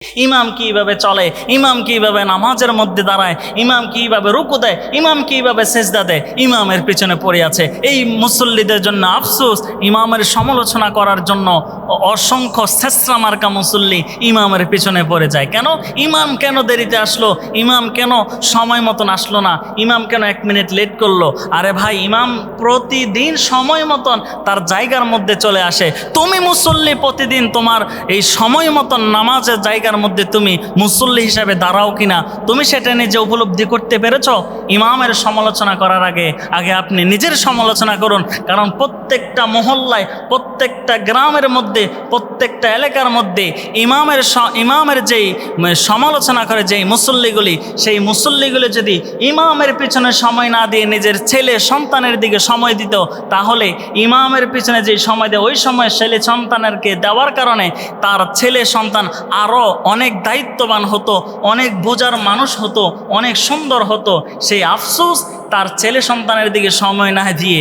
ইমাম কিভাবে চলে, ইমাম কিভাবে নামাজের মধ্যে দাঁড়ায়, ইমাম কিভাবে রুকু দেয়, ইমাম কিভাবে সেজদা দেয়, ইমামের পিছনে পড়ে আছে। এই মুসল্লিদের জন্য আফসোস, ইমামের সমালোচনা করার জন্য অসংখ্য ছেঁচড়া মার্কা মুসল্লি ইমামের পিছনে পড়ে যায়। কেন? ইমাম কেন দেরিতে আসলো, ইমাম কেন সময় মতন আসলো না, ইমাম কেন 1 মিনিট লেট করলো। আরে ভাই, ইমাম প্রতিদিন সময় মতন তার জায়গার মধ্যে চলে আসে। তুমি মুসল্লি, প্রতিদিন তোমার এই সময় মতন নামাজের জায়গার মধ্যে তুমি মুসল্লি হিসাবে দাঁড়াও কিনা, তুমি সেটা নিজে উপলব্ধি করতে পেরেছো? ইমামের সমালোচনা করার আগে আগে আপনি নিজের সমালোচনা করুন। কারণ প্রত্যেকটা মহল্লায়, প্রত্যেকটা গ্রামের মধ্যে, প্রত্যেকটা এলাকার মধ্যে ইমামের যেই সমালোচনা করে যেই মুসল্লিগুলি, সেই মুসল্লিগুলি যদি ইমামের পিছনে সময় না দিয়ে নিজের ছেলে সন্তানের দিকে সময় দিত, তাহলে ইমামের পিছনে যে সময় দেয় ওই সময় ছেলে সন্তানেরকে দেওয়ার কারণে তার ছেলে সন্তান আরও অনেক দায়িত্ববান হতো, অনেক বোঝার মানুষ হতো, অনেক সুন্দর হতো। সেই আফসোস তার ছেলে সন্তানের দিকে সময় না দিয়ে